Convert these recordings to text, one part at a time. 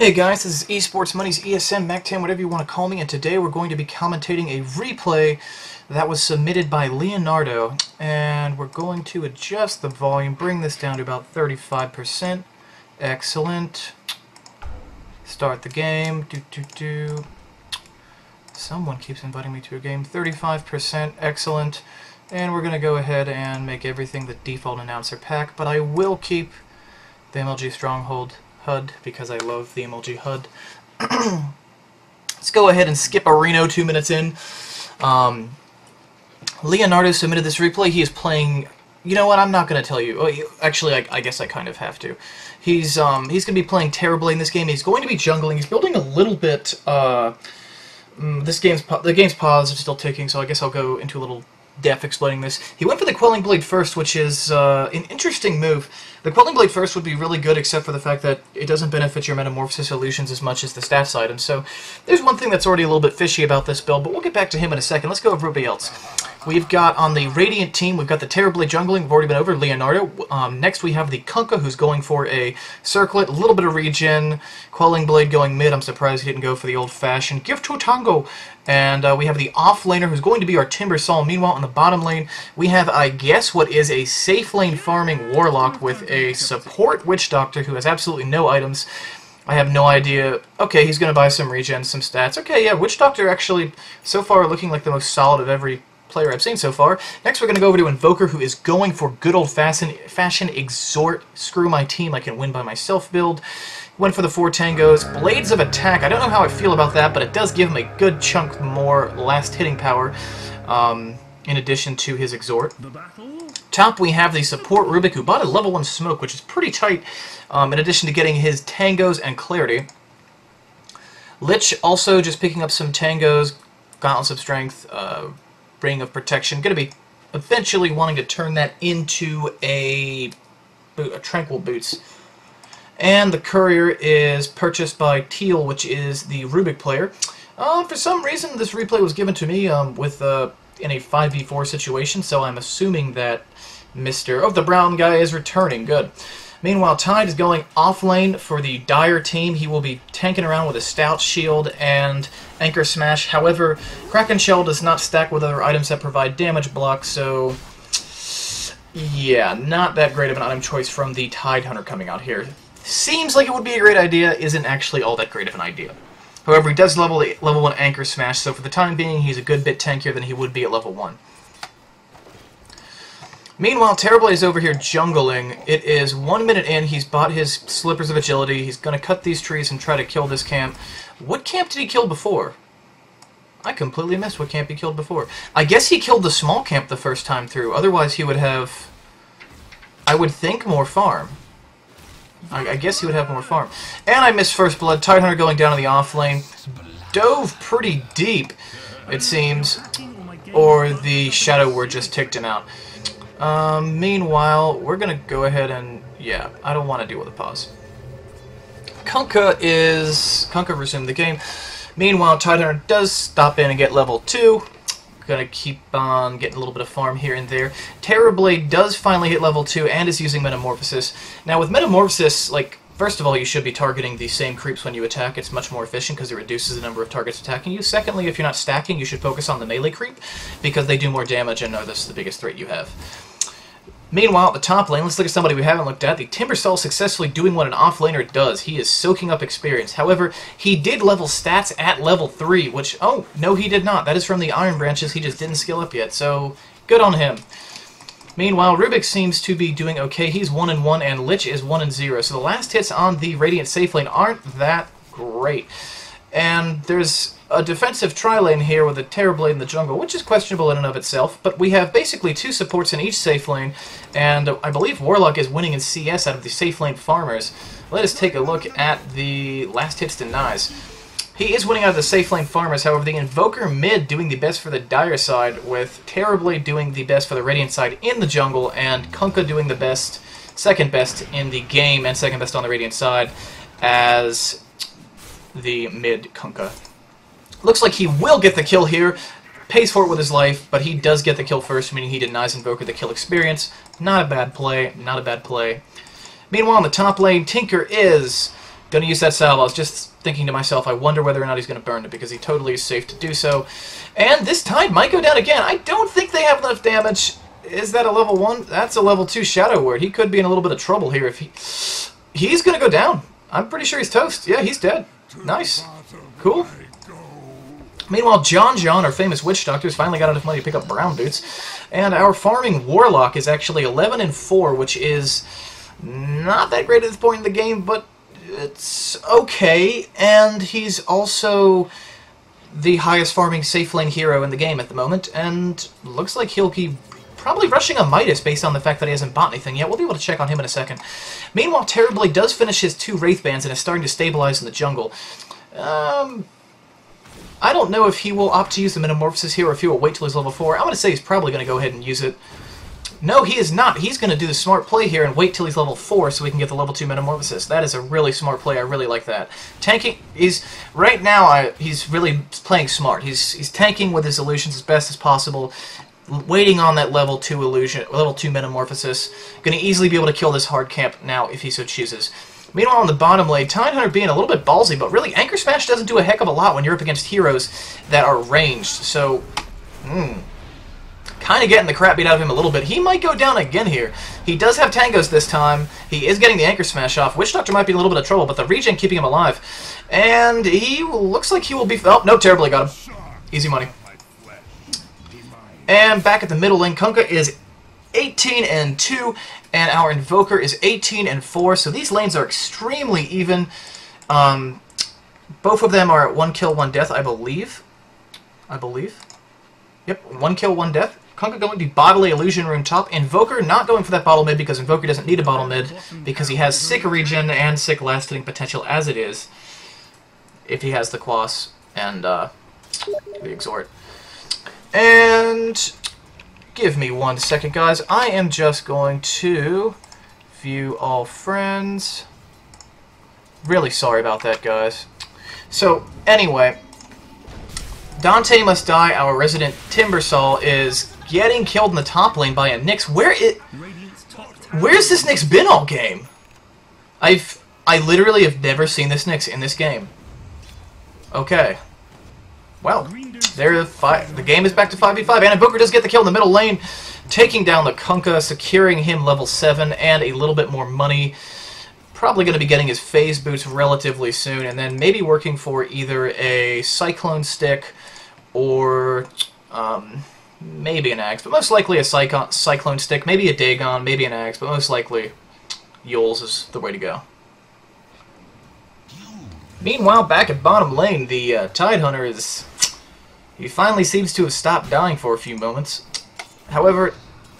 Hey guys, this is Esports Money's ESM, MacTam, whatever you want to call me, and today we're going to be commentating a replay that was submitted by Leonardo, and we're going to adjust the volume, bring this down to about 35%. Excellent. Start the game. Someone keeps inviting me to a game. 35%. Excellent. And we're going to go ahead and make everything the default announcer pack, but I will keep the MLG Stronghold HUD because I love the MLG HUD. Let's go ahead and skip a Reno 2 minutes in. Leonardo submitted this replay. He is playing... You know what? I'm not going to tell you. Oh, actually, I guess I kind of have to. He's going to be playing terribly in this game. He's going to be jungling. He's building a little bit... the game's paused. It's still ticking, so I guess I'll go into a little depth explaining this. He went for the Quelling Blade first, which is an interesting move. The Quelling Blade first would be really good, except for the fact that it doesn't benefit your Metamorphosis illusions as much as the stats item. So there's one thing that's already a little bit fishy about this build, but we'll get back to him in a second. Let's go over everybody else. We've got on the Radiant team, we've got the Terribly Jungling. We've already been over Leonardo. Next we have the Kunkka, who's going for a Circlet, a little bit of regen. Quelling Blade going mid. I'm surprised he didn't go for the old-fashioned Give to Tango. And we have the off-laner, who's going to be our Timber Saul. Meanwhile, on the bottom lane, we have, I guess, what is a safe lane farming Warlock with a support Witch Doctor who has absolutely no items. I have no idea. Okay, he's going to buy some regen, some stats. Okay, yeah, Witch Doctor actually, so far, looking like the most solid of every player I've seen so far. Next, we're going to go over to Invoker, who is going for good old-fashioned Exhort. Screw my team, I can win by myself build. Went for the 4 tangos. Blades of Attack. I don't know how I feel about that, but it does give him a good chunk more last hitting power, in addition to his Exhort. Top, we have the support Rubik, who bought a level 1 Smoke, which is pretty tight, in addition to getting his tangos and clarity. Lich also just picking up some tangos, Gauntlets of Strength, Ring of Protection. Going to be eventually wanting to turn that into a Tranquil Boots. And the Courier is purchased by Teal, which is the Rubik player. For some reason, this replay was given to me in a 5v4 situation, so I'm assuming that the brown guy is returning. Good. Meanwhile, Tide is going off lane for the Dire team. He will be tanking around with a Stout Shield and Anchor Smash. However, Kraken Shell does not stack with other items that provide damage block, so yeah, not that great of an item choice from the Tide Hunter coming out here. Seems like it would be a great idea, isn't actually all that great of an idea. However, he does level 1 Anchor Smash, so for the time being, he's a good bit tankier than he would be at level 1. Meanwhile, Terribly is over here jungling. It is 1 minute in. He's bought his Slippers of Agility. He's going to cut these trees and try to kill this camp. What camp did he kill before? I completely missed what camp he killed before. I guess he killed the small camp the first time through. Otherwise, he would have, I would think, more farm. I guess he would have more farm. And I missed First Blood. Tidehunter going down in the off lane. Dove pretty deep, it seems. Or the Shadow Word just ticked him out. Meanwhile, we're going to go ahead and... Yeah, I don't want to deal with a pause. Kunkka resumed the game. Meanwhile, Tidehunter does stop in and get level 2. Gonna keep on getting a little bit of farm here and there. Terrorblade does finally hit level 2 and is using Metamorphosis. Now with Metamorphosis, first of all, you should be targeting the same creeps when you attack. It's much more efficient because it reduces the number of targets attacking you. Secondly, if you're not stacking, you should focus on the melee creep because they do more damage and are thus the biggest threat you have. Meanwhile, at the top lane, let's look at somebody we haven't looked at. The Timber Saul successfully doing what an offlaner does. He is soaking up experience. However, he did level stats at level 3, which, oh, no he did not. That is from the Iron Branches. He just didn't skill up yet, so good on him. Meanwhile, Rubik seems to be doing okay. He's 1-1, and Lich is 1-0. So the last hits on the Radiant safe lane aren't that great. And there's a defensive tri-lane here with a Terrorblade in the jungle, which is questionable in and of itself, but we have basically 2 supports in each safe lane, and I believe Warlock is winning in CS out of the safe lane farmers. Let us take a look at the last hits denies. He is winning out of the safe lane farmers, however the Invoker mid doing the best for the Dire side, with Terrorblade doing the best for the Radiant side in the jungle, and Kunkka doing the best, second best in the game, and second best on the Radiant side as the mid Kunkka. Looks like he will get the kill here. Pays for it with his life, but he does get the kill first, meaning he denies Invoker the kill experience. Not a bad play, not a bad play. Meanwhile, in the top lane, Tinker is Gonna use that salve. I was just thinking to myself, I wonder whether or not he's gonna burn it, because he totally is safe to do so. And this Tide might go down again. I don't think they have enough damage. Is that a level 1? That's a level 2 Shadow Word. He could be in a little bit of trouble here if he... He's gonna go down. I'm pretty sure he's toast. Yeah, he's dead. Nice. Cool. Meanwhile, John, our famous witch doctor, has finally got enough money to pick up brown boots. And our farming warlock is actually 11 and 4, which is not that great at this point in the game, but it's okay. And he's also the highest farming safe lane hero in the game at the moment, and looks like he'll be probably rushing a Midas based on the fact that he hasn't bought anything yet. We'll be able to check on him in a second. Meanwhile, Terrorblade does finish his 2 Wraith Bands and is starting to stabilize in the jungle. I don't know if he will opt to use the Metamorphosis here or if he will wait till he's level 4. I'm going to say he's probably going to go ahead and use it. No, he is not. He's going to do the smart play here and wait till he's level 4 so we can get the level 2 Metamorphosis. That is a really smart play. I really like that. Tanking, right now, he's really playing smart. He's tanking with his illusions as best as possible, waiting on that level 2 illusion, level 2 Metamorphosis. Going to easily be able to kill this hard camp now if he so chooses. Meanwhile, on the bottom lane, Tidehunter being a little bit ballsy, but really, Anchor Smash doesn't do a heck of a lot when you're up against heroes that are ranged, so... kind of getting the crap beat out of him a little bit. He might go down again here. He does have Tangos this time. He is getting the Anchor Smash off. Witch Doctor might be in a little bit of trouble, but the regen keeping him alive. And he looks like he will be... Oh, no, Terribly got him. Easy money. And back at the middle lane, Kunkka is 18 and 2, and our Invoker is 18 and 4. So these lanes are extremely even. Both of them are at 1 kill, 1 death, I believe. Yep, 1 kill, 1 death. Kunkka going to be Bodily Illusion Rune top. Invoker not going for that bottle mid because Invoker doesn't need a bottle mid because he has sick regen and sick last-hitting potential as it is. If he has the Quas and the Exhort. And give me 1 second, guys. I am just going to view all friends. Really sorry about that, guys. So, anyway, Dante Must Die, our resident Timbersaw, is getting killed in the top lane by a Nyx. Where's this Nyx been all game? I literally have never seen this Nyx in this game. Okay. Well, the game is back to 5v5, and Invoker does get the kill in the middle lane, taking down the Kunkka, securing him level 7 and a little bit more money. Probably going to be getting his phase boots relatively soon, and then maybe working for either a Cyclone Stick or maybe an Axe, but most likely a Cyclone Stick, maybe a Dagon, maybe an Axe, but most likely Yules is the way to go. Meanwhile, back at bottom lane, the Tidehunter is... He finally seems to have stopped dying for a few moments. However,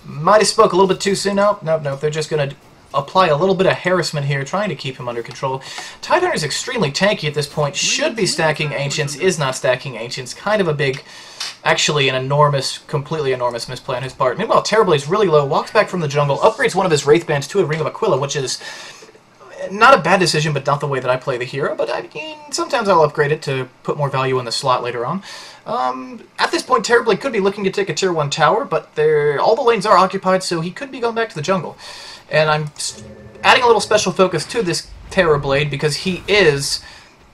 might have spoke a little bit too soon. Nope. They're just going to apply a little bit of harassment here, trying to keep him under control. Tidehunter is extremely tanky at this point. Should be stacking Ancients, is not stacking Ancients. Kind of a big, actually an enormous, completely enormous misplay on his part. Meanwhile, Terrorblade's really low, walks back from the jungle, upgrades one of his Wraith Bands to a Ring of Aquila, which is not a bad decision, but not the way that I play the hero. But I mean, sometimes I'll upgrade it to put more value in the slot later on. At this point, Terrorblade could be looking to take a tier 1 tower, but all the lanes are occupied, so he could be going back to the jungle. And I'm adding a little special focus to this Terrorblade because he is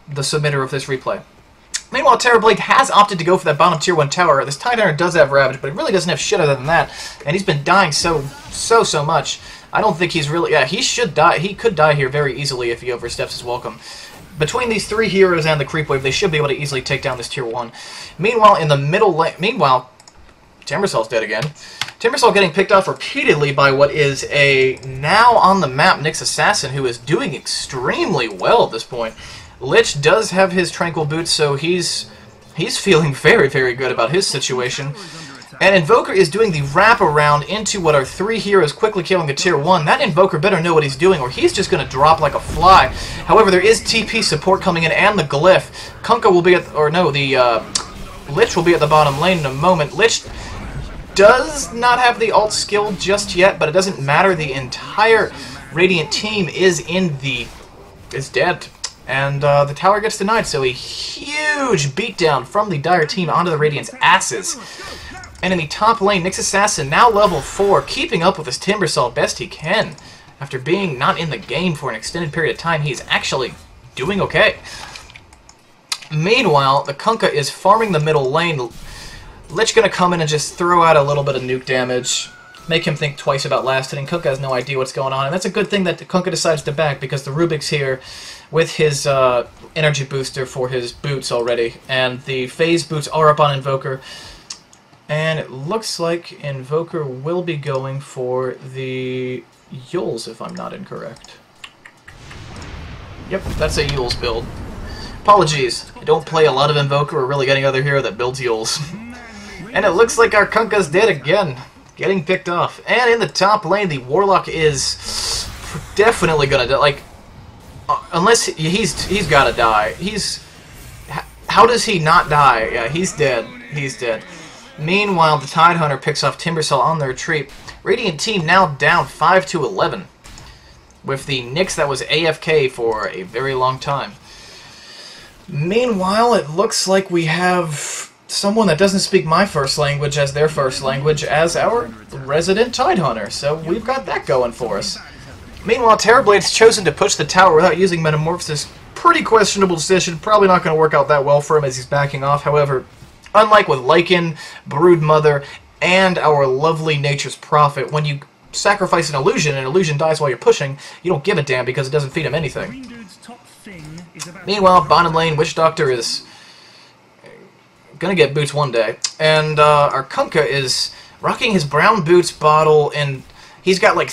the submitter of this replay. Meanwhile, Terrorblade has opted to go for that bottom tier 1 tower. This Tidehunter does have Ravage, but he really doesn't have shit other than that. And he's been dying so much. I don't think he's really... Yeah, he should die. He could die here very easily if he oversteps his welcome. Between these 3 heroes and the creep wave, they should be able to easily take down this tier 1. Meanwhile, in the middle lane... Meanwhile, Timbersaw's dead again. Timbersaw getting picked off repeatedly by what is a now-on-the-map Nyx Assassin who is doing extremely well at this point. Lich does have his Tranquil Boots, so he's feeling very, very good about his situation. And Invoker is doing the wraparound into what are 3 heroes quickly killing the tier 1. That Invoker better know what he's doing, or he's just going to drop like a fly. However, there is TP support coming in, and the Glyph. Kunkka will be at... Or no, the Lich will be at the bottom lane in a moment. Lich does not have the ult skill just yet, but it doesn't matter. The entire Radiant team is dead. And the tower gets denied, so a huge beatdown from the Dire team onto the Radiant's asses. And in the top lane, Nyx Assassin, now level 4, keeping up with his Timbersaw best he can. After being not in the game for an extended period of time, he's actually doing okay. Meanwhile, the Kunkka is farming the middle lane. Lich gonna come in and just throw out a little bit of nuke damage, make him think twice about last hitting. Kunkka has no idea what's going on, and that's a good thing that the Kunkka decides to back, because the Rubik's here with his energy booster for his boots already, and the phase boots are up on Invoker, and it looks like Invoker will be going for the Yules, if I'm not incorrect. Yep, that's a Yules build. Apologies, I don't play a lot of Invoker or really any other hero that builds Yules. And it looks like our Kunkka's dead again, getting picked off. And in the top lane, the Warlock is definitely gonna die. Like, unless he's gotta die. How does he not die? Yeah, he's dead. He's dead. Meanwhile, the Tidehunter picks off Timbersaw on the retreat. Radiant team now down 5-11, with the Nyx that was AFK for a very long time. Meanwhile, it looks like we have someone that doesn't speak my first language as their first language as our resident Tidehunter, so we've got that going for us. Meanwhile, Terrorblade's chosen to push the tower without using Metamorphosis. Pretty questionable decision, probably not going to work out that well for him as he's backing off. However, unlike with Lycan, Broodmother, and our lovely Nature's Prophet, when you sacrifice an illusion and an illusion dies while you're pushing, you don't give a damn because it doesn't feed him anything. Meanwhile, bottom lane, Witch Doctor is gonna get boots one day, and our Kunkka is rocking his brown boots bottle, and he's got like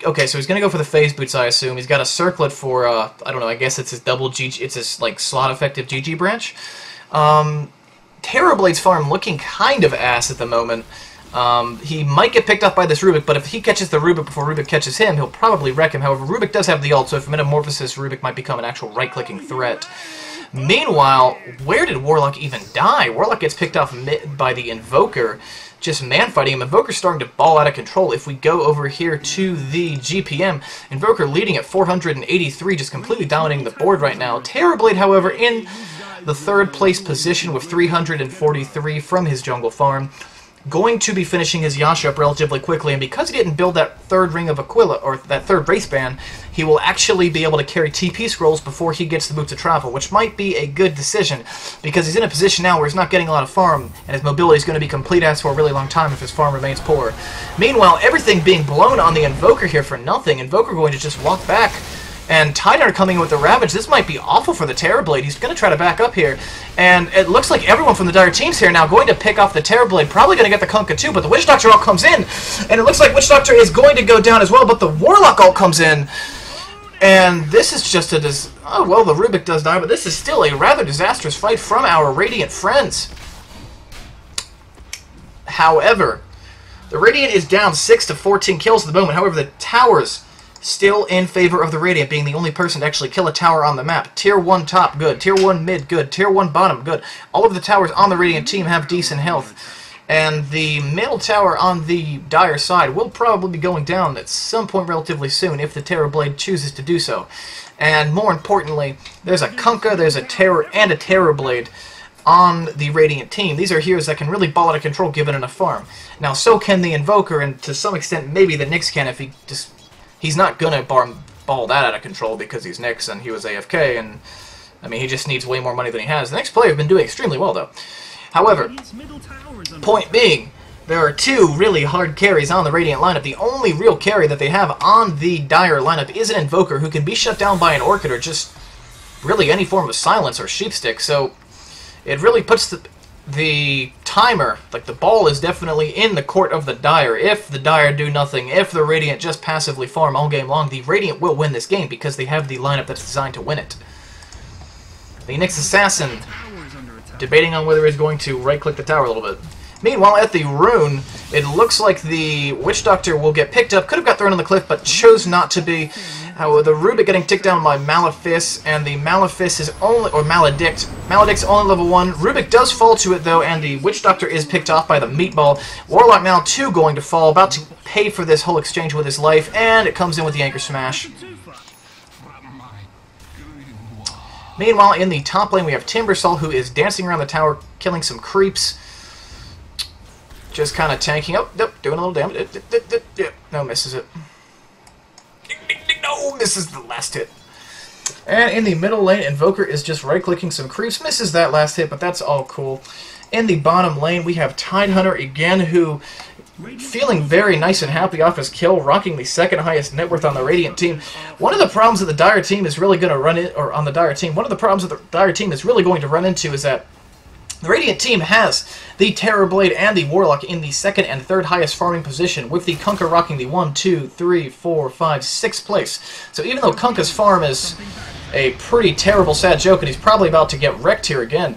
okay, so he's gonna go for the phase boots, I assume. He's got a circlet for I don't know, I guess it's his double GG, it's his like slot effective GG branch. Terrorblade's farm looking kind of ass at the moment. He might get picked up by this Rubik, but if he catches the Rubik before Rubik catches him, he'll probably wreck him. However, Rubik does have the ult, so if Metamorphosis, Rubik might become an actual right-clicking threat. Meanwhile, where did Warlock even die? Warlock gets picked off by the Invoker, just man-fighting him. Invoker's starting to ball out of control. If we go over here to the GPM, Invoker leading at 483, just completely dominating the board right now. Terrorblade, however, in the third place position with 343 from his jungle farm. Going to be finishing his Yasha up relatively quickly, and because he didn't build that third ring of Aquila, or that third race band, he will actually be able to carry TP scrolls before he gets the Boots of Travel, which might be a good decision, because he's in a position now where he's not getting a lot of farm, and his mobility is going to be complete ass for a really long time if his farm remains poor. Meanwhile, everything being blown on the Invoker here for nothing. Invoker going to just walk back, and Tidehunter coming in with the Ravage. This might be awful for the Terrorblade. He's going to try to back up here. And it looks like everyone from the Dire teams here now going to pick off the Terrorblade. Probably going to get the Kunkka too, but the Witch Doctor ult comes in. And it looks like Witch Doctor is going to go down as well, but the Warlock ult comes in. And this is just a... oh, well, the Rubik does die, but this is still a rather disastrous fight from our Radiant friends. However, the Radiant is down 6-14 kills at the moment. However, the towers... still in favor of the Radiant, being the only person to actually kill a tower on the map. Tier 1 top, good. Tier 1 mid, good. Tier 1 bottom, good. All of the towers on the Radiant team have decent health. And the middle tower on the Dire side will probably be going down at some point relatively soon if the Terrorblade chooses to do so. And more importantly, there's a Kunkka, there's a Terror, and a Terrorblade on the Radiant team. These are heroes that can really ball out of control given enough farm. Now, so can the Invoker, and to some extent, maybe the Nyx can if he just... he's not going to ball that out of control because he's Nyx and he was AFK, and I mean, he just needs way more money than he has. The next player has been doing extremely well, though. However, point being, there are two really hard carries on the Radiant lineup. The only real carry that they have on the Dire lineup is an Invoker who can be shut down by an Orchid or just really any form of silence or Sheepstick, so it really puts the timer, like the ball is definitely in the court of the Dire. If the Dire do nothing, if the Radiant just passively farm all game long, the Radiant will win this game because they have the lineup that's designed to win it. The Nyx Assassin debating on whether he's going to right-click the tower a little bit. Meanwhile, at the Rune, it looks like the Witch Doctor will get picked up. Could have got thrown on the cliff, but chose not to be. The Rubik getting ticked down by Malefice, and the Malefice is only... or Maledict. Maledict's only level 1. Rubik does fall to it, though, and the Witch Doctor is picked off by the Meatball. Warlock now, too, going to fall. About to pay for this whole exchange with his life, and it comes in with the Anchor Smash. Meanwhile, in the top lane, we have Timbersaw, who is dancing around the tower, killing some creeps. Just kind of tanking. Oh, nope, doing a little damage. No, misses it. No, misses the last hit. And in the middle lane, Invoker is just right-clicking some creeps. Misses that last hit, but that's all cool. In the bottom lane, we have Tidehunter again, who, feeling very nice and happy off his kill, rocking the second highest net worth on the Radiant team. One of the problems that the Dire team is really going to run in, or on the Dire team, one of the problems that the Dire team is really going to run into is that the Radiant team has the Terrorblade and the Warlock in the second and third highest farming position, with the Kunkka rocking the 1, 2, 3, 4, 5, 6th place. So even though Kunkka's farm is a pretty terrible, sad joke, and he's probably about to get wrecked here again,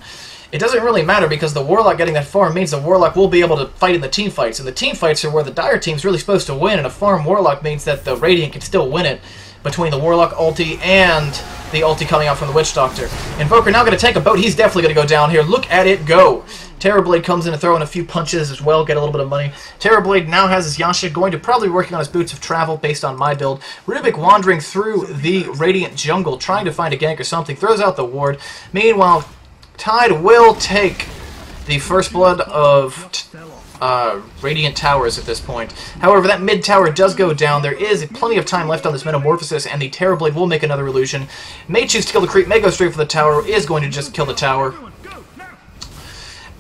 it doesn't really matter because the Warlock getting that farm means the Warlock will be able to fight in the team fights. And the team fights are where the Dire team's really supposed to win, and a farm Warlock means that the Radiant can still win it between the Warlock ulti and the ulti coming out from the Witch Doctor. Invoker now going to take a boat. He's definitely going to go down here. Look at it go. Terrorblade comes in to throw in a few punches as well, get a little bit of money. Terrorblade now has his Yasha, going to probably be working on his Boots of Travel based on my build. Rubik wandering through the Radiant jungle, trying to find a gank or something, throws out the ward. Meanwhile, Tide will take the first blood of Radiant Towers at this point. However, that mid tower does go down. There is plenty of time left on this Metamorphosis, and the Terrorblade will make another illusion. May choose to kill the creep, may go straight for the tower, is going to just kill the tower.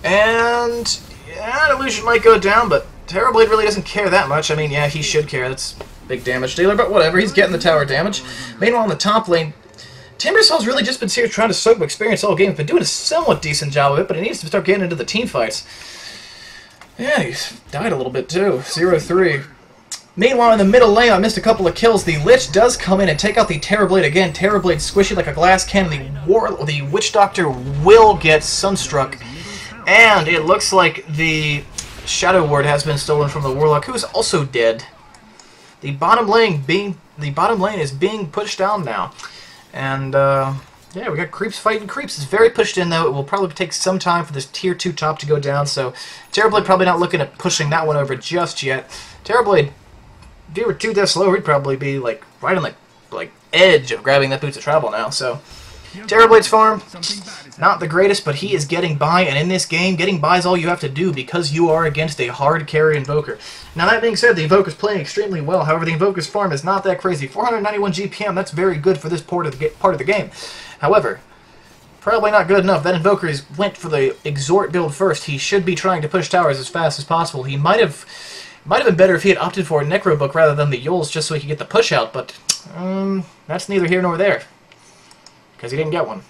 And yeah, an illusion might go down, but Terrorblade really doesn't care that much. I mean, yeah, he should care. That's big damage dealer, but whatever. He's getting the tower damage. Meanwhile, in the top lane, Timbersaul's really just been here trying to soak up experience all game. He's been doing a somewhat decent job of it, but he needs to start getting into the team fights. Yeah, he's died a little bit too. 0-3. Meanwhile, in the middle lane, I missed a couple of kills. The Lich does come in and take out the Terrorblade again. Terrorblade squishy like a glass cannon. The Witch Doctor will get Sunstruck. And it looks like the Shadow Ward has been stolen from the Warlock, who is also dead. The bottom lane is being pushed down now. And yeah, we got creeps fighting creeps. It's very pushed in, though. It will probably take some time for this tier 2 top to go down, so Terrorblade probably not looking at pushing that one over just yet. Terrorblade, if he were 2 deaths lower, he'd probably be like right on the edge of grabbing that Boots of Travel now. So Terrorblade's farm, not the greatest, but he is getting by, and in this game, getting by is all you have to do because you are against a hard carry Invoker. Now, that being said, the Invoker's playing extremely well. However, the Invoker's farm is not that crazy. 491 GPM, that's very good for this part of the game. However, probably not good enough. That Invoker went for the Exhort build first. He should be trying to push towers as fast as possible. He might have been better if he had opted for a Necro Book rather than the Yules just so he could get the push out, but that's neither here nor there because he didn't get one.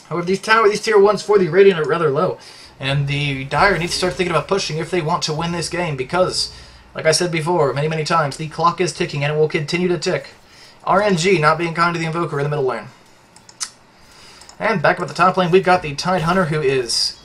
However, these tier 1s for the Radiant are rather low, and the Dire needs to start thinking about pushing if they want to win this game because, like I said before many, many times, the clock is ticking and it will continue to tick. RNG not being kind to the Invoker in the middle lane. And back up at the top lane, we've got the Tidehunter, who is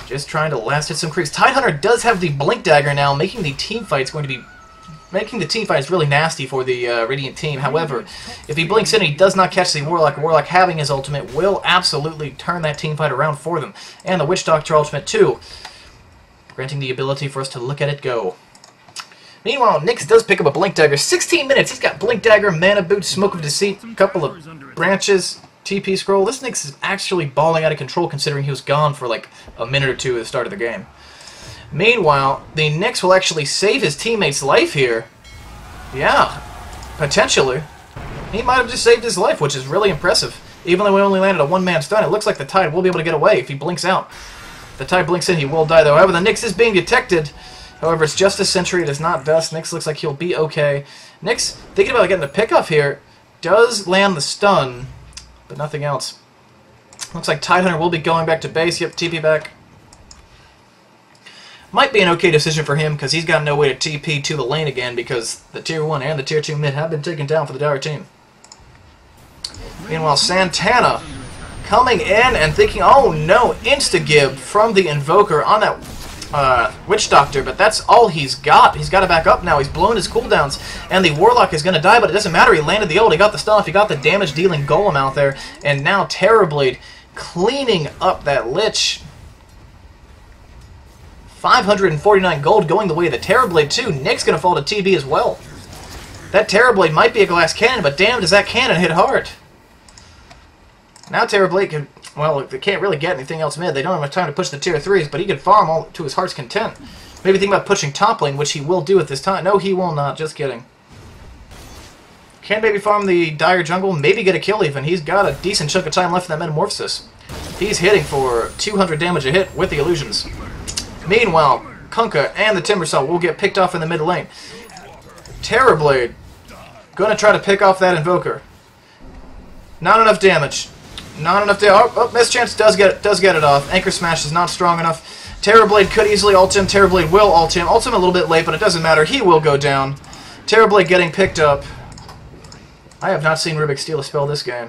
just trying to last hit some creeps. Tidehunter does have the Blink Dagger now, making the team fights really nasty for the Radiant team. However, if he blinks in and he does not catch the Warlock, having his ultimate will absolutely turn that team fight around for them. And the Witch Doctor ultimate too, granting the ability for us to look at it go. Meanwhile, Nyx does pick up a Blink Dagger. 16 minutes, he's got Blink Dagger, Mana Boot, Smoke of Deceit, a couple of branches, TP scroll. This Nyx is actually balling out of control considering he was gone for like a minute or two at the start of the game. Meanwhile, the Nyx will actually save his teammate's life here. Yeah, potentially. He might have just saved his life, which is really impressive. Even though we only landed a one-man stun, it looks like the Tide will be able to get away if he blinks out. If the Tide blinks in, he will die though. However, the Nyx is being detected. However, it's just a Sentry, it is not Dust. Nyx looks like he'll be okay. Nyx, thinking about getting the pickoff here, does land the stun, but nothing else. Looks like Tidehunter will be going back to base. Yep, TP back. Might be an okay decision for him because he's got no way to TP to the lane again because the tier 1 and the tier 2 mid have been taken down for the Dire team. Meanwhile, Santana coming in and thinking, oh no, insta-gib from the Invoker on that Witch Doctor, but that's all he's got. He's got to back up now. He's blown his cooldowns, and the Warlock is going to die, but it doesn't matter. He landed the ult, he got the stun off, he got the damage-dealing Golem out there, and now Terrorblade cleaning up that Lich. 549 gold going the way of the Terrorblade too. Nick's going to fall to TB as well. That Terrorblade might be a glass cannon, but damn does that cannon hit hard. Now Terrorblade can, well, they can't really get anything else mid. They don't have much time to push the tier 3s, but he can farm all to his heart's content. Maybe think about pushing top lane, which he will do at this time. No, he will not. Just kidding. Can maybe farm the Dire jungle, maybe get a kill even. He's got a decent chunk of time left in that Metamorphosis. He's hitting for 200 damage a hit with the illusions. Meanwhile, Kunkka and the Timbersaw will get picked off in the mid lane. Terrorblade gonna try to pick off that Invoker. Not enough damage. Not enough damage. Oh, Mischance does get it off. Anchor Smash is not strong enough. Terrorblade could easily ult him. Terrorblade will ult him. Ult him a little bit late, but it doesn't matter. He will go down. Terrorblade getting picked up. I have not seen Rubik steal a spell this game.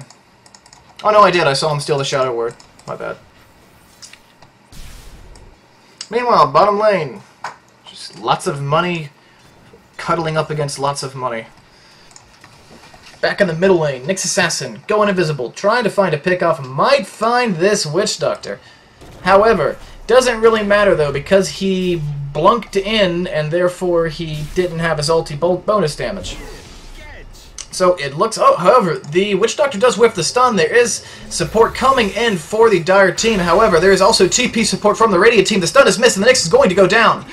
Oh no, I did. I saw him steal the Shadow Word. My bad. Meanwhile, bottom lane. Just lots of money cuddling up against lots of money. Back in the middle lane, Nyx Assassin, going invisible, trying to find a pickoff, might find this Witch Doctor. However, doesn't really matter though, because he blunked in, and therefore he didn't have his ulti bonus damage. So it looks... Oh, however, the Witch Doctor does whiff the stun. There is support coming in for the Dire team. However, there is also TP support from the Radiant team. The stun is missed, and the Nyx is going to go down.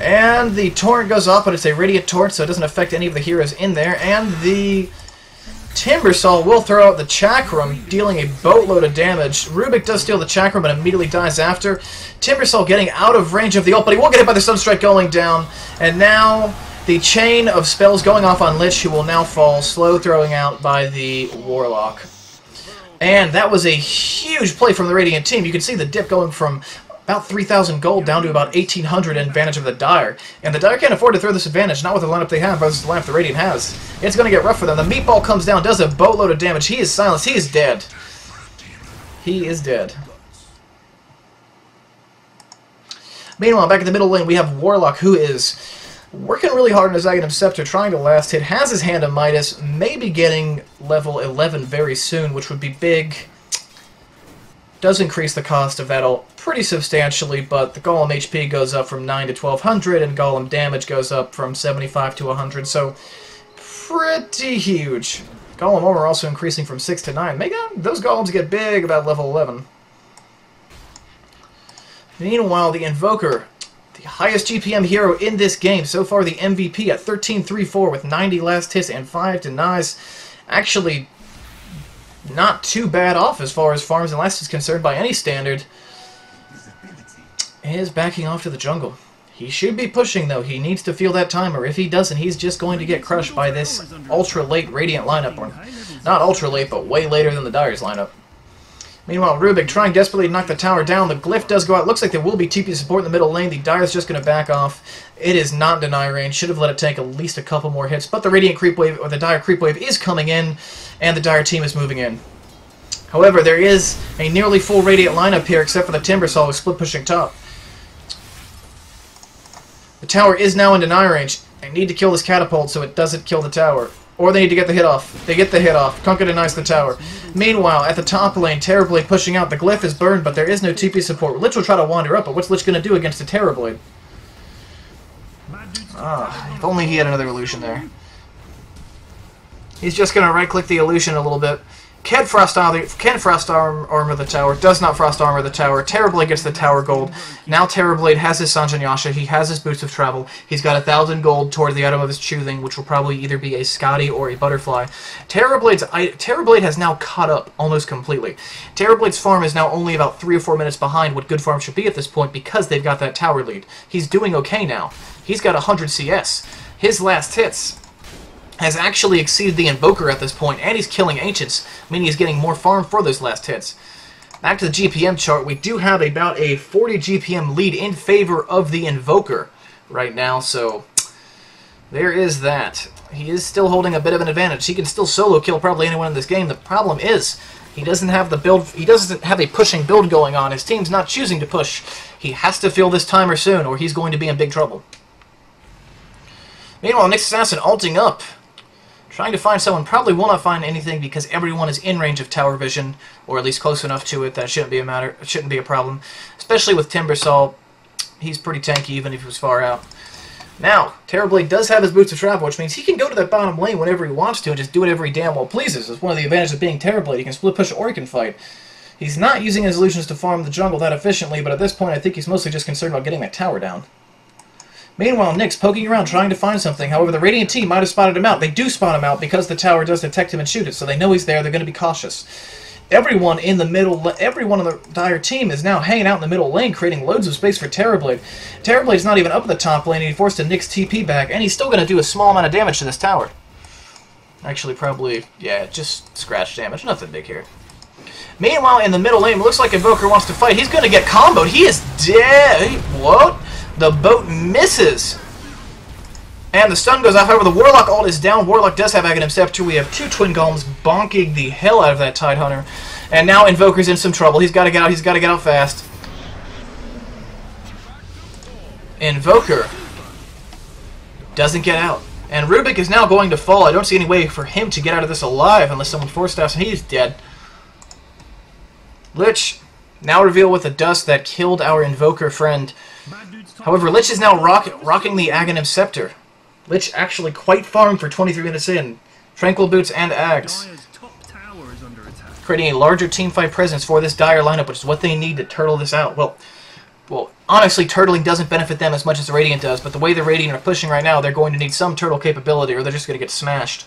And the Torrent goes off, but it's a Radiant Torrent, so it doesn't affect any of the heroes in there. And the Timbersaw will throw out the Chakram, dealing a boatload of damage. Rubik does steal the Chakram, but immediately dies after. Timbersaw getting out of range of the ult, but he will get hit by the Sunstrike going down. And now the chain of spells going off on Lich, who will now fall, slow throwing out by the Warlock. And that was a huge play from the Radiant team. You can see the dip going from about 3,000 gold down to about 1,800 in advantage of the Dire. And the Dire can't afford to throw this advantage, not with the lineup they have versus the lineup the Radiant has. It's going to get rough for them. The Meatball comes down, does a boatload of damage. He is silenced. He is dead. He is dead. Meanwhile, back in the middle lane, we have Warlock, who is working really hard on his Aghanim Scepter, trying to last hit. Has his Hand of Midas, maybe getting level 11 very soon, which would be big. Does increase the cost of that ult pretty substantially, but the Golem HP goes up from 9 to 1,200, and Golem damage goes up from 75 to 100, so pretty huge. Golem armor also increasing from 6 to 9. Those Golems get big about level 11. Meanwhile, the Invoker, the highest GPM hero in this game, so far the MVP at 13.34 with 90 last hits and 5 denies. Actually, not too bad off as far as farms and last is concerned by any standard. Is backing off to the jungle. He should be pushing though. He needs to feel that timer. If he doesn't, he's just going to get crushed by this ultra late Radiant lineup. Or not ultra late, but way later than the Dire's lineup. Meanwhile, Rubik trying desperately to knock the tower down. The Glyph does go out. Looks like there will be TP support in the middle lane. The Dire's just going to back off. It is not deny range. Should have let it take at least a couple more hits. But the Radiant Creep Wave, or the Dire Creep Wave, is coming in, and the Dire team is moving in. However, there is a nearly full Radiant lineup here, except for the Timbersaw with split pushing top. The tower is now in deny range. They need to kill this catapult so it doesn't kill the tower. Or they need to get the hit off. They get the hit off. Kunkka denies the tower. Meanwhile, at the top lane, Terrorblade pushing out. The Glyph is burned, but there is no TP support. Lich will try to wander up, but what's Lich going to do against a Terrorblade? Ah, if only he had another illusion there. He's just going to right-click the illusion a little bit. Can Frost armor the tower, does not Frost armor the tower. Terrorblade gets the tower gold. Now Terrorblade has his Sanjanyasha, he has his Boots of Travel. He's got 1,000 gold toward the item of his choosing, which will probably either be a Scotty or a Butterfly. Terrorblade has now caught up almost completely. Terrorblade's farm is now only about 3 or 4 minutes behind what good farm should be at this point because they've got that tower lead. He's doing okay now. He's got 100 CS. His last hits has actually exceeded the Invoker at this point, and he's killing Ancients, meaning he's getting more farm for those last hits. Back to the GPM chart, we do have about a 40 GPM lead in favor of the Invoker right now, so there is that. He is still holding a bit of an advantage. He can still solo kill probably anyone in this game. The problem is he doesn't have the build. He doesn't have a pushing build going on. His team's not choosing to push. He has to feel this timer soon, or he's going to be in big trouble. Meanwhile, Nyx Assassin ulting up. Trying to find someone, probably will not find anything because everyone is in range of tower vision, or at least close enough to it that shouldn't be a problem. Especially with Timbersaw, he's pretty tanky even if he was far out. Now, Terrorblade does have his Boots of Travel, which means he can go to that bottom lane whenever he wants to and just do whatever he damn well pleases. It's one of the advantages of being Terrorblade. He can split push or he can fight. He's not using his illusions to farm the jungle that efficiently, but at this point I think he's mostly just concerned about getting that tower down. Meanwhile, Nick's poking around trying to find something. However, the Radiant team might have spotted him out. They do spot him out because the tower does detect him and shoot it, so they know he's there. They're going to be cautious. Everyone in the middle, everyone on the Dire team is now hanging out in the middle lane, creating loads of space for Terrorblade. Terrorblade's not even up at the top lane, and he forced a Nick's TP back, and he's still going to do a small amount of damage to this tower. Actually, probably, yeah, just scratch damage. Nothing big here. Meanwhile, in the middle lane, it looks like Invoker wants to fight. He's going to get comboed. He is dead. What? The boat misses. And the stun goes off. However, the Warlock ult is down. Warlock does have Aghanim Scepter. We have two Twin Golems bonking the hell out of that Tidehunter. And now Invoker's in some trouble. He's got to get out. He's got to get out fast. Invoker doesn't get out. And Rubik is now going to fall. I don't see any way for him to get out of this alive unless someone force staffs and he's dead. Lich now reveal with a dust that killed our Invoker friend. However, Lich is now rocking the Aghanim Scepter. Lich actually quite farmed for 23 minutes in. Tranquil Boots and Ags. Creating a larger teamfight presence for this Dire lineup, which is what they need to turtle this out. Well, honestly, turtling doesn't benefit them as much as the Radiant does, but the way the Radiant are pushing right now, they're going to need some turtle capability, or they're just going to get smashed.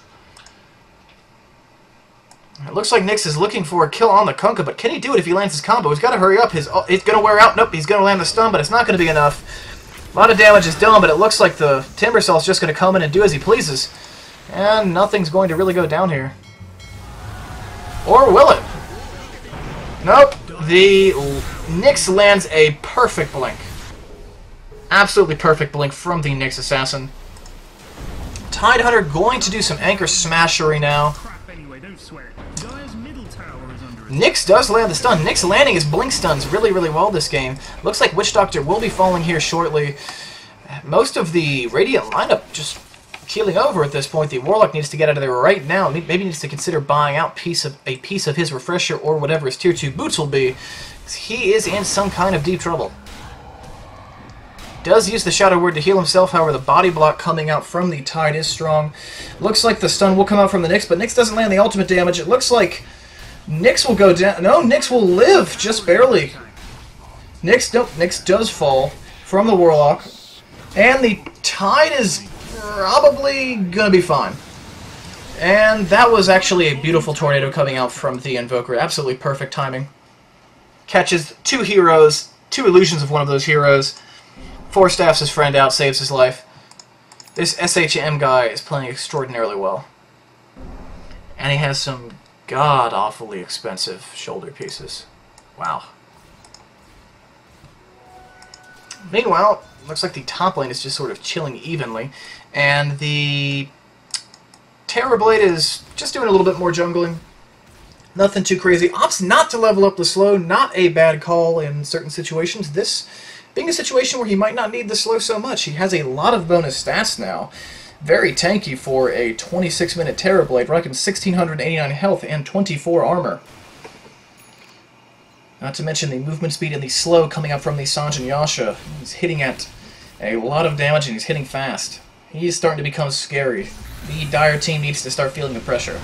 It looks like Nyx is looking for a kill on the Kunkka, but can he do it if he lands his combo? He's got to hurry up. It's going to wear out. Nope, he's going to land the stun, but it's not going to be enough. A lot of damage is done, but it looks like the Timbersaul's just going to come in and do as he pleases. And nothing's going to really go down here. Or will it? Nope. The Nyx lands a perfect blink. Absolutely perfect blink from the Nyx Assassin. Tidehunter going to do some Anchor Smashery now. Nyx does land the stun. Nyx landing his blink stuns really, really well this game. Looks like Witch Doctor will be falling here shortly. Most of the Radiant lineup just keeling over at this point. The Warlock needs to get out of there right now. Maybe needs to consider buying out a piece of his refresher or whatever his tier 2 boots will be. He is in some kind of deep trouble. Does use the Shadow Word to heal himself, however the body block coming out from the Tide is strong. Looks like the stun will come out from the Nyx, but Nyx doesn't land the ultimate damage. It looks like Nyx will go down. No, Nyx will live, just barely. Nyx does fall from the Warlock. And the Tide is probably going to be fine. And that was actually a beautiful tornado coming out from the Invoker. Absolutely perfect timing. Catches two heroes, two illusions of one of those heroes. Four staffs his friend out, saves his life. This SHM guy is playing extraordinarily well. And he has some god-awfully expensive shoulder pieces. Wow. Meanwhile, looks like the top lane is just sort of chilling evenly, and the Terrorblade is just doing a little bit more jungling. Nothing too crazy. Opts not to level up the slow, not a bad call in certain situations. This being a situation where he might not need the slow so much. He has a lot of bonus stats now. Very tanky for a 26-minute Terrorblade, rocking 1,689 health and 24 armor. Not to mention the movement speed and the slow coming up from the Sanj and Yasha. He's hitting at a lot of damage and he's hitting fast. He is starting to become scary. The Dire team needs to start feeling the pressure.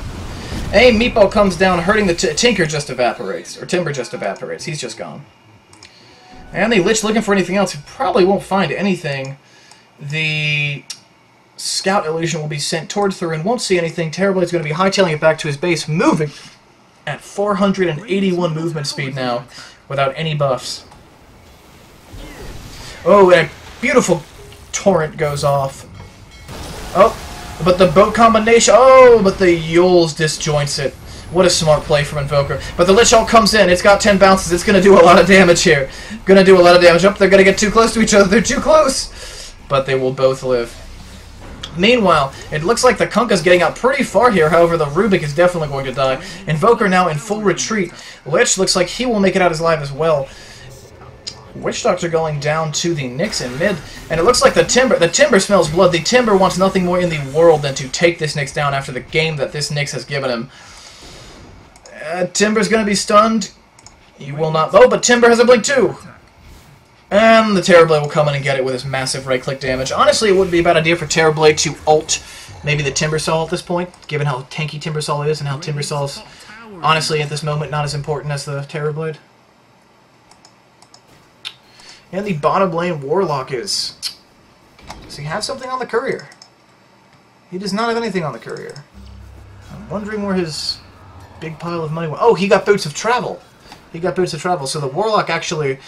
A Meatball comes down, hurting the Tinker just evaporates, or Timber just evaporates. He's just gone. And the Lich looking for anything else. He probably won't find anything. The Scout Illusion will be sent towards Thur and won't see anything. Terrorblade's going to be hightailing it back to his base, moving at 481 movement speed now, without any buffs. Oh, and a beautiful torrent goes off. Oh, but the boat combination. Oh, but the Yules disjoints it. What a smart play from Invoker. But the Lich Ult comes in. It's got 10 bounces. It's going to do a lot of damage here. Going to do a lot of damage. Oh, they're going to get too close to each other. They're too close. But they will both live. Meanwhile, it looks like the Kunkka's getting out pretty far here. However, the Rubik is definitely going to die. Invoker now in full retreat. Lich looks like he will make it out alive as well. Witch Doctor going down to the Nyx in mid. And it looks like the Timber smells blood. The Timber wants nothing more in the world than to take this Nyx down after the game that this Nyx has given him. Timber's going to be stunned. He will not. Oh, but Timber has a blink too. And the Terrorblade will come in and get it with his massive right-click damage. Honestly, it wouldn't be a bad idea for Terrorblade to ult maybe the Timbersaw at this point, given how tanky Timbersaw is and how Timbersaw's, honestly, at this moment, not as important as the Terrorblade. And the bottom lane Warlock is Does he have something on the courier? He does not have anything on the courier. I'm wondering where his big pile of money went. Oh, he got Boots of Travel. He got Boots of Travel. So the Warlock actually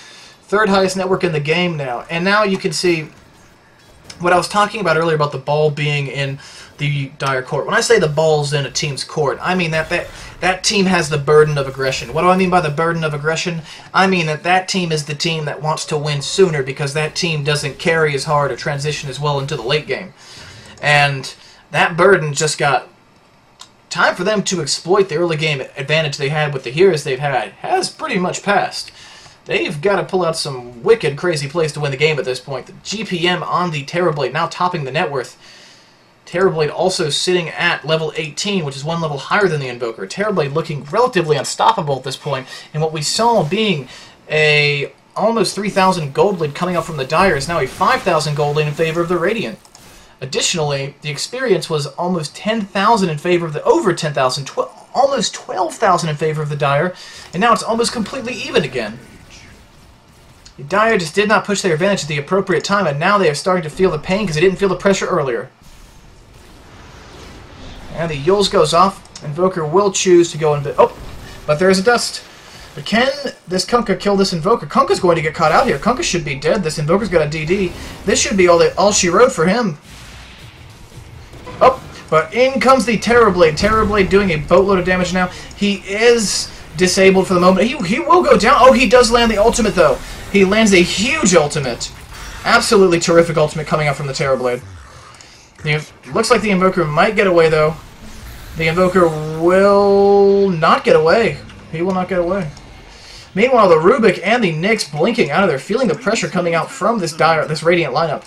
third highest network in the game now. And now you can see what I was talking about earlier about the ball being in the Dire court. When I say the ball's in a team's court, I mean that team has the burden of aggression. What do I mean by the burden of aggression? I mean that team is the team that wants to win sooner because that team doesn't carry as hard or transition as well into the late game. And that burden just got time for them to exploit the early game advantage they had with the heroes they've had has pretty much passed. They've got to pull out some wicked, crazy plays to win the game at this point. The GPM on the Terrorblade now topping the net worth. Terrorblade also sitting at level 18, which is one level higher than the Invoker. Terrorblade looking relatively unstoppable at this point, and what we saw being a almost 3,000 gold lead coming up from the Dire is now a 5,000 gold lead in favor of the Radiant. Additionally, the experience was almost 10,000 in favor of the over 10,000, almost 12,000 in favor of the Dire, and now it's almost completely even again. The Dire just did not push their advantage at the appropriate time, and now they are starting to feel the pain because they didn't feel the pressure earlier. And the Yules goes off. Invoker will choose to go in. Oh, but there is a dust. But can this Kunkka kill this Invoker? Kunkka's going to get caught out here. Kunkka should be dead. This Invoker's got a DD. This should be all she wrote for him. Oh, but in comes the Terrorblade. Terrorblade doing a boatload of damage now. He is disabled for the moment. He will go down. Oh, he does land the ultimate, though. He lands a huge ultimate. Absolutely terrific ultimate coming out from the Terrorblade. Looks like the Invoker might get away, though. The Invoker will not get away. He will not get away. Meanwhile, the Rubik and the Nyx blinking out of there, feeling the pressure coming out from this Radiant lineup.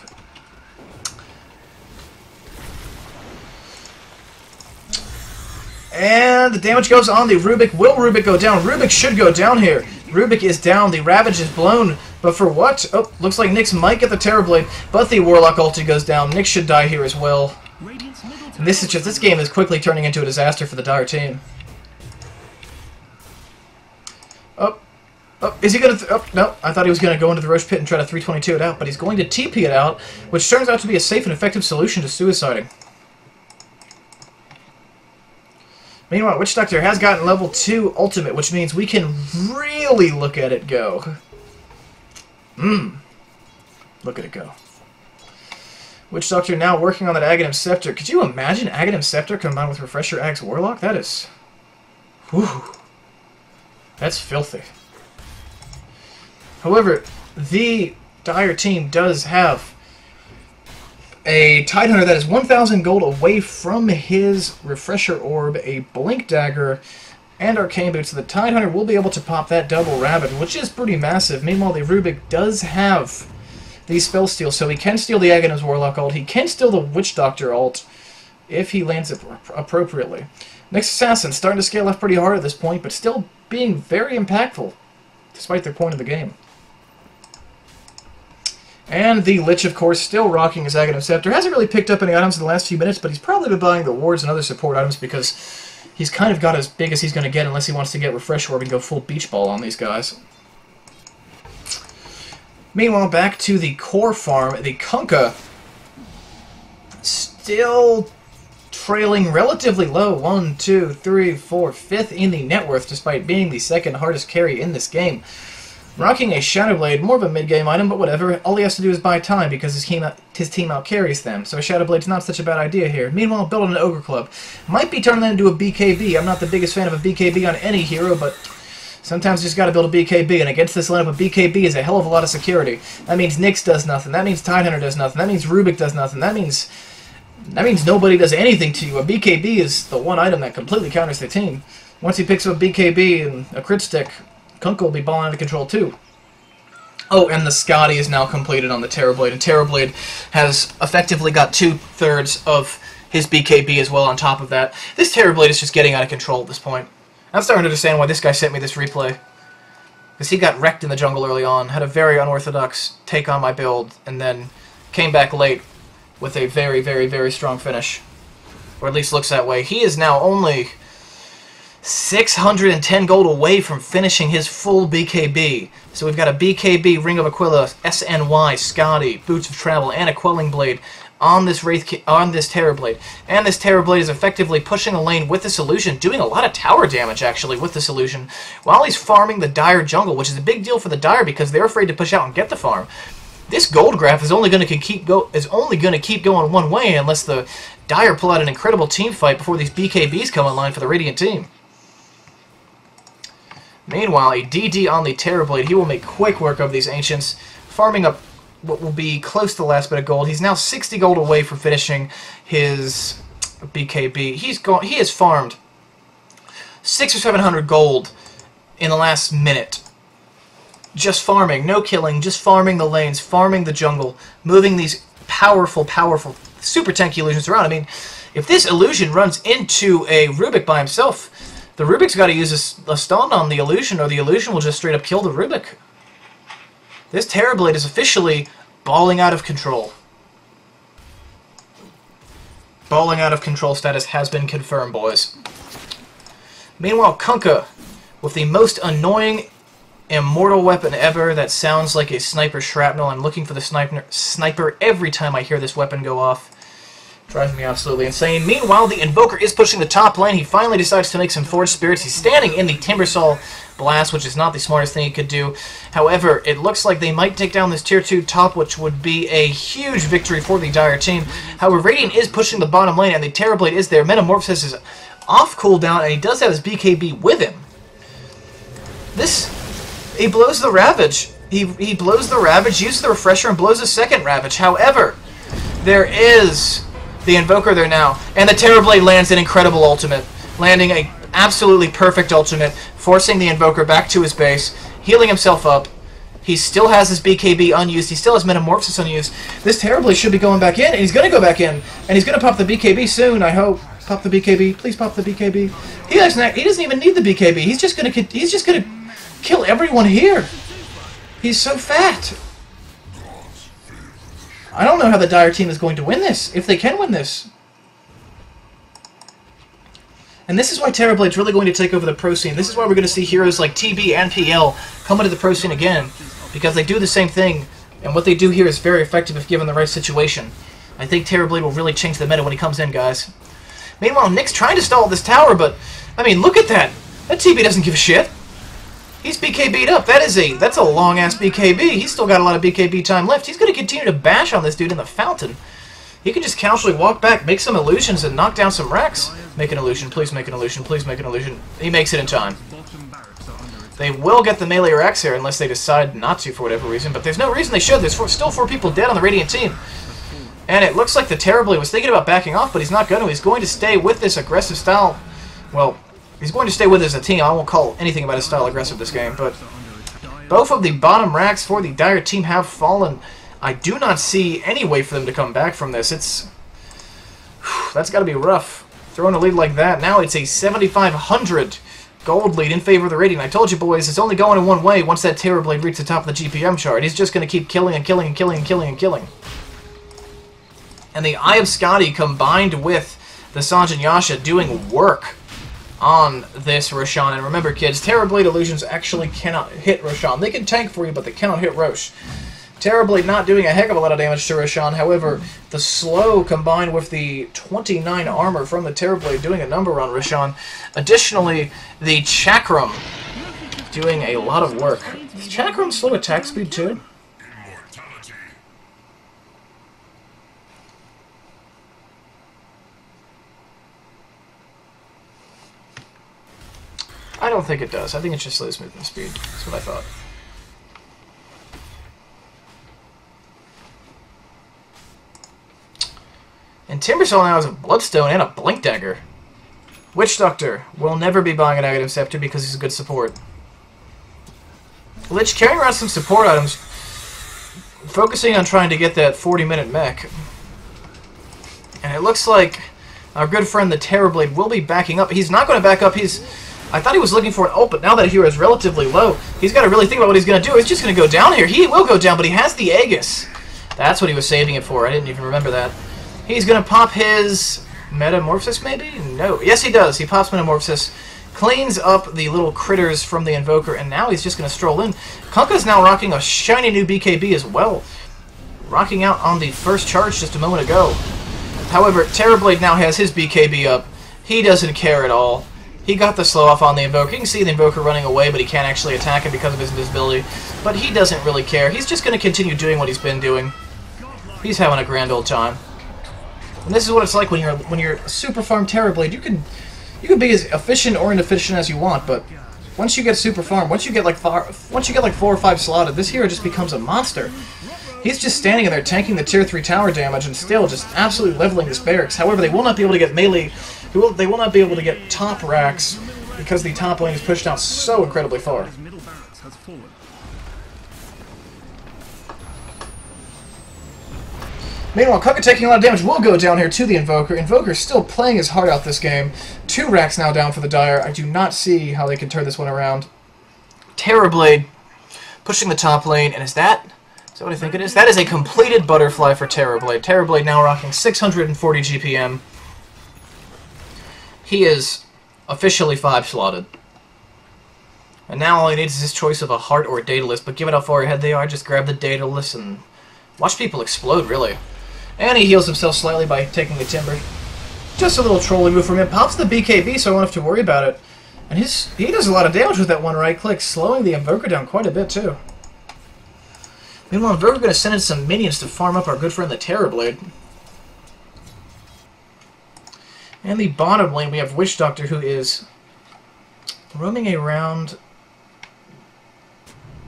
And the damage goes on the Rubik. Will Rubik go down? Rubik should go down here. Rubik is down. The Ravage is blown. But for what? Oh, looks like Nyx might get the Terrorblade, but the Warlock ulti goes down. Nyx should die here as well. And this game is quickly turning into a disaster for the Dire team. Oh, is he going to... Oh, no, I thought he was going to go into the Roche Pit and try to 322 it out, but he's going to TP it out, which turns out to be a safe and effective solution to suiciding. Meanwhile, Witch Doctor has gotten level 2 ultimate, which means we can really look at it go. Look at it go. Witch Doctor now working on that Aghanim Scepter. Could you imagine Aghanim Scepter combined with Refresher Axe Warlock? That is... Whew. That's filthy. However, the Dire team does have a Tidehunter that is 1,000 gold away from his Refresher Orb, a Blink Dagger, and Arcane Boots. So the Tidehunter will be able to pop that double Rabbit, which is pretty massive. Meanwhile, the Rubik does have the Spell Steal, so he can steal the Aghanim's Warlock ult. He can steal the Witch Doctor ult if he lands it appropriately. Next Assassin, starting to scale up pretty hard at this point, but still being very impactful, despite their point of the game. And the Lich, of course, still rocking his Aghanim Scepter. Hasn't really picked up any items in the last few minutes, but he's probably been buying the wards and other support items because he's kind of got as big as he's going to get unless he wants to get Refresh Orb and go full Beach Ball on these guys. Meanwhile, back to the core farm, the Kunkka still trailing relatively low. 1, 2, 3, 4, 5th in the net worth, despite being the second hardest carry in this game. Rocking a Shadow Blade, more of a mid-game item, but whatever. All he has to do is buy time because his team out-carries them, so a Shadow Blade's not such a bad idea here. Meanwhile, building an Ogre Club. Might be turning that into a BKB. I'm not the biggest fan of a BKB on any hero, but sometimes you just gotta build a BKB, and against this lineup, a BKB is a hell of a lot of security. That means Nyx does nothing. That means Tidehunter does nothing. That means Rubik does nothing. That means nobody does anything to you. A BKB is the one item that completely counters the team. Once he picks up a BKB and a crit stick, Kunkka will be balling out of control too. Oh, and the Scotty is now completed on the Terrorblade, and Terrorblade has effectively got 2/3 of his BKB as well on top of that. This Terrorblade is just getting out of control at this point. I'm starting to understand why this guy sent me this replay. Because he got wrecked in the jungle early on, had a very unorthodox take on my build, and then came back late with a very, very, very strong finish. Or at least looks that way. He is now only 610 gold away from finishing his full BKB. So we've got a BKB, Ring of Aquila, SNY, Scotty, Boots of Travel, and a Quelling Blade on this Terror Blade. And this Terror Blade is effectively pushing a lane with this illusion, doing a lot of tower damage actually with this illusion, while he's farming the Dire jungle, which is a big deal for the Dire because they're afraid to push out and get the farm. This gold graph is only going to keep going one way unless the Dire pull out an incredible team fight before these BKBs come online for the Radiant team. Meanwhile, a DD on the Terror Blade. He will make quick work of these Ancients, farming up what will be close to the last bit of gold. He's now 60 gold away from finishing his BKB. He has farmed 600 or 700 gold in the last minute. Just farming, no killing, just farming the lanes, farming the jungle, moving these powerful, powerful super tanky illusions around. I mean, if this illusion runs into a Rubik by himself, the Rubik's got to use a stun on the illusion, or the illusion will just straight up kill the Rubik. This Terror Blade is officially balling out of control. Balling out of control status has been confirmed, boys. Meanwhile, Kunkka, with the most annoying immortal weapon ever that sounds like a sniper shrapnel. I'm looking for the sniper every time I hear this weapon go off. Drives me absolutely insane. Meanwhile, the Invoker is pushing the top lane. He finally decides to make some Forge Spirits. He's standing in the Timbersaw Blast, which is not the smartest thing he could do. However, it looks like they might take down this Tier 2 top, which would be a huge victory for the Dire team. However, Radiant is pushing the bottom lane, and the Terror Blade is there. Metamorphosis is off cooldown, and he does have his BKB with him. He blows the Ravage. He blows the Ravage, uses the Refresher, and blows a second Ravage. However, there is the Invoker there now, and the Terror Blade lands an incredible ultimate, landing a absolutely perfect ultimate, forcing the Invoker back to his base, healing himself up. He still has his BKB unused. He still has Metamorphosis unused. This Terror Blade should be going back in, and he's going to go back in, and he's going to pop the BKB soon, I hope. Pop the BKB. Please pop the BKB. He doesn't even need the BKB. He's just going to kill everyone here. He's so fat. I don't know how the Dire team is going to win this, if they can win this. And this is why Terror Blade's really going to take over the pro scene. This is why we're going to see heroes like TB and PL come into the pro scene again, because they do the same thing, and what they do here is very effective if given the right situation. I think Terror Blade will really change the meta when he comes in, guys. Meanwhile, Nick's trying to stall this tower, but, I mean, look at that. That TB doesn't give a shit. He's BKB'd up. That's a long-ass BKB. He's still got a lot of BKB time left. He's going to continue to bash on this dude in the fountain. He can just casually walk back, make some illusions, and knock down some wrecks. Make an illusion. Please make an illusion. Please make an illusion. He makes it in time. They will get the melee Rex here unless they decide not to for whatever reason, but there's no reason they should. There's still 4 people dead on the Radiant team. And it looks like the Terror Blade was thinking about backing off, but he's not going to. He's going to stay with this aggressive style. Well, he's going to stay with us as a team. I won't call anything about his style aggressive this game, but both of the bottom racks for the Dire team have fallen. I do not see any way for them to come back from this. That's got to be rough. Throwing a lead like that. Now it's a 7,500 gold lead in favor of the Radiant. I told you, boys, it's only going in one way once that Terror Blade reaches the top of the GPM chart. He's just going to keep killing and killing and killing and killing and killing. And the Eye of Scotty combined with the Sanjin Yasha doing work on this Roshan. And remember, kids, Terror Blade illusions actually cannot hit Roshan. They can tank for you, but they cannot hit Rosh. Terror Blade not doing a heck of a lot of damage to Roshan. However, the slow combined with the 29 armor from the Terror Blade doing a number on Roshan. Additionally, the Chakram doing a lot of work. Does Chakram slow attack speed too? I don't think it does. I think it's just slows movement speed. That's what I thought. And Timbersaw now has a Bloodstone and a Blink Dagger. Witch Doctor will never be buying a Negative Scepter because he's a good support. Lich carrying around some support items, focusing on trying to get that 40-minute mech. And it looks like our good friend the Terror Blade will be backing up. He's not going to back up. I thought he was looking for an ult, but now that hero is relatively low, he's got to really think about what he's going to do. He's just going to go down here. He will go down, but he has the Aegis. That's what he was saving it for. I didn't even remember that. He's going to pop his Metamorphosis, maybe? No. Yes, he does. He pops Metamorphosis, Cleans up the little critters from the Invoker, and now he's just going to stroll in. Kunkka's now rocking a shiny new BKB as well. Rocking out on the first charge just a moment ago. However, Terrorblade now has his BKB up. He doesn't care at all. He got the slow off on the Invoker. You can see the Invoker running away, but he can't actually attack him because of his invisibility. But he doesn't really care. He's just going to continue doing what he's been doing. He's having a grand old time. And this is what it's like when you're super farm Terrorblade. You can be as efficient or inefficient as you want, but once you get super farm, once you get like 4 or 5 slotted, this hero just becomes a monster. He's just standing there tanking the tier 3 tower damage and still just absolutely leveling this barracks. However, they will not be able to get melee. They will not be able to get top racks because the top lane is pushed out so incredibly far. Meanwhile, Kunkka taking a lot of damage will go down here to the Invoker. Invoker's still playing his heart out this game. 2 racks now down for the Dire. I do not see how they can turn this one around. Terrorblade pushing the top lane, and is that what I think it is? That is a completed butterfly for Terrorblade. Terrorblade now rocking 640 GPM. He is officially 5-slotted. And now all he needs is his choice of a heart or a Daedalus, but given how far ahead they are, just grab the Daedalus and watch people explode, really. And he heals himself slightly by taking the Timber. Just a little trolling move from him. Pops the BKB, so I won't have to worry about it. And he does a lot of damage with that one right click, slowing the Invoker down quite a bit, too. Meanwhile, Invoker going to send in some minions to farm up our good friend the Terrorblade. And the bottom lane, we have Witch Doctor, who is roaming around,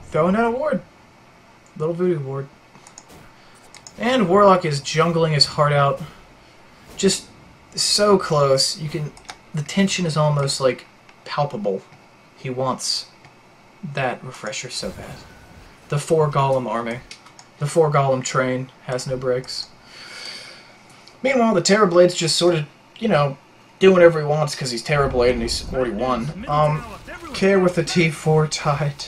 throwing out a ward. Little voodoo ward. And Warlock is jungling his heart out. Just so close. The tension is almost, like, palpable. He wants that refresher so bad. The 4 Golem army. The 4 Golem train has no brakes. Meanwhile, the Terrorblade's just sort of, doing whatever he wants because he's Terrorblade and he's already won. Care with the T4 Tide.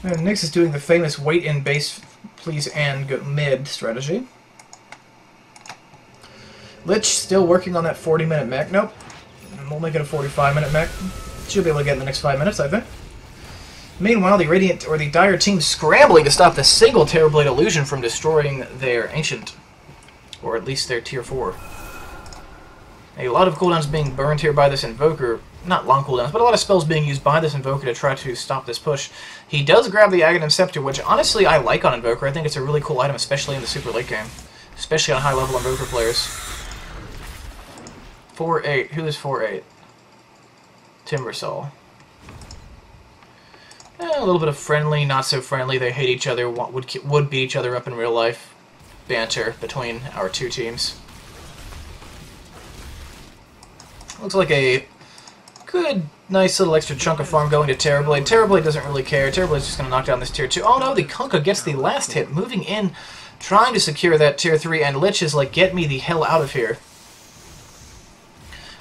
And Nyx is doing the famous wait in base, please, and go mid strategy. Lich still working on that 40-minute mech. Nope. We'll make it a 45-minute mech. Should be able to get in the next 5 minutes, I think. Meanwhile, the Dire team scrambling to stop the single Terrorblade illusion from destroying their Ancient, or at least their Tier 4. A lot of cooldowns being burned here by this Invoker. Not long cooldowns, but a lot of spells being used by this Invoker to try to stop this push. He does grab the Aghanim Scepter, which honestly I like on Invoker. I think it's a really cool item, especially in the super late game. Especially on high-level Invoker players. 4-8. Who is 4-8? Timbersaw. A little bit of friendly, not so friendly. They hate each other, would beat each other up in real life. Banter between our two teams. Looks like a good, nice little extra chunk of farm going to Terrorblade. Terrorblade doesn't really care. Terrorblade's just going to knock down this Tier 2. Oh no, the Kunkka gets the last hit, moving in, trying to secure that Tier 3, and Lich is like, get me the hell out of here.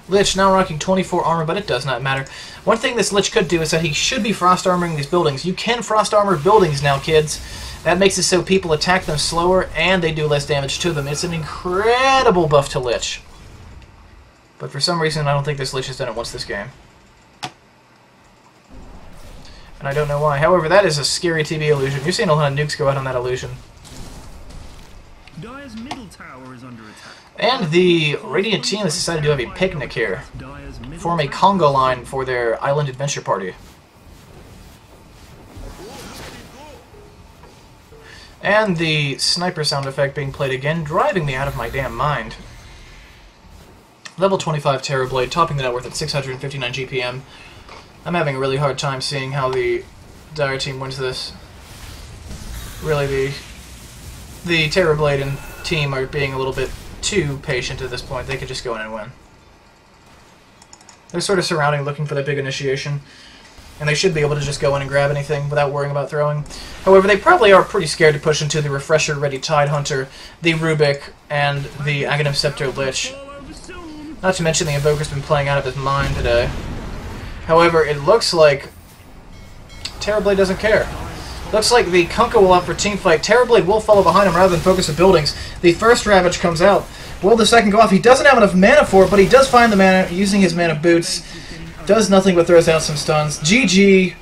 Lich now rocking 24 armor, but it does not matter. One thing this Lich could do is that he should be frost armoring these buildings. You can frost armor buildings now, kids. That makes it so people attack them slower, and they do less damage to them. It's an incredible buff to Lich. But for some reason, I don't think this Lich has done it once this game. And I don't know why. However, that is a scary TB illusion. You're seeing a lot of nukes go out on that illusion. Dire's middle tower is under attack. And the Radiant team has decided to have a picnic here. Form a Congo line for their island adventure party. And the sniper sound effect being played again, driving me out of my damn mind. Level 25 Terrorblade, topping the net worth at 659 GPM. I'm having a really hard time seeing how the Dire team wins this. Really, the Terrorblade and team are being a little bit too patient at this point. They could just go in and win. They're sort of surrounding, looking for that big initiation. And they should be able to just go in and grab anything without worrying about throwing. However, they probably are pretty scared to push into the Refresher-ready Tidehunter, the Rubik, and the Aghanim Scepter Lich. Not to mention the Invoker's been playing out of his mind today. However, it looks like Terrorblade doesn't care. Looks like the Kunkka will opt for teamfight. Terrorblade will follow behind him rather than focus the buildings. The first Ravage comes out. Will the second go off? He doesn't have enough mana for it, but he does find the mana using his mana boots. Does nothing but throws out some stuns. GG.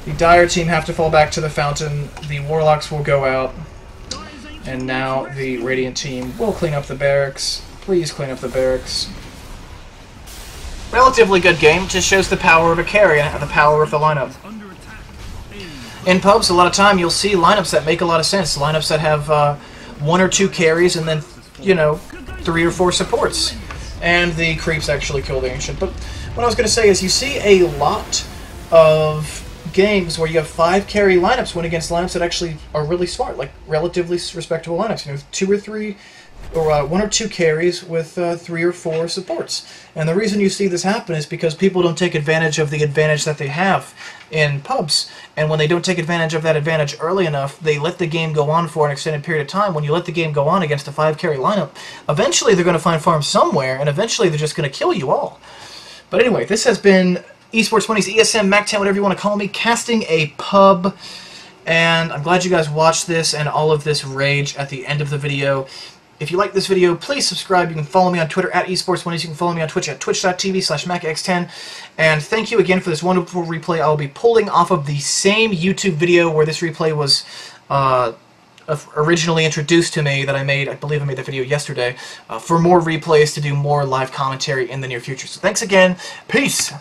The Dire team have to fall back to the fountain. The Warlocks will go out. And now the Radiant team will clean up the barracks. Please clean up the barracks. Relatively good game. Just shows the power of a carry and the power of the lineup. In pubs, a lot of time you'll see lineups that make a lot of sense. Lineups that have 1 or 2 carries and then, you know, 3 or 4 supports. And the creeps actually kill the Ancient. But what I was going to say is you see a lot of games where you have 5 carry lineups win against lineups that actually are really smart, like relatively respectable lineups. You know, 2 or 3, or 1 or 2 carries with 3 or 4 supports. And the reason you see this happen is because people don't take advantage of the advantage that they have in pubs. And when they don't take advantage of that advantage early enough, they let the game go on for an extended period of time. When you let the game go on against a 5 carry lineup, eventually they're going to find farms somewhere, and eventually they're just going to kill you all. But anyway, this has been Esports Money's ESM, MAC10, whatever you want to call me, casting a pub. And I'm glad you guys watched this and all of this rage at the end of the video. If you like this video, please subscribe. You can follow me on Twitter at Esports Money. You can follow me on Twitch at twitch.tv/MacX10. And thank you again for this wonderful replay. I'll be pulling off of the same YouTube video where this replay was originally introduced to me that I made. I believe I made that video yesterday for more replays to do more live commentary in the near future. So thanks again. Peace!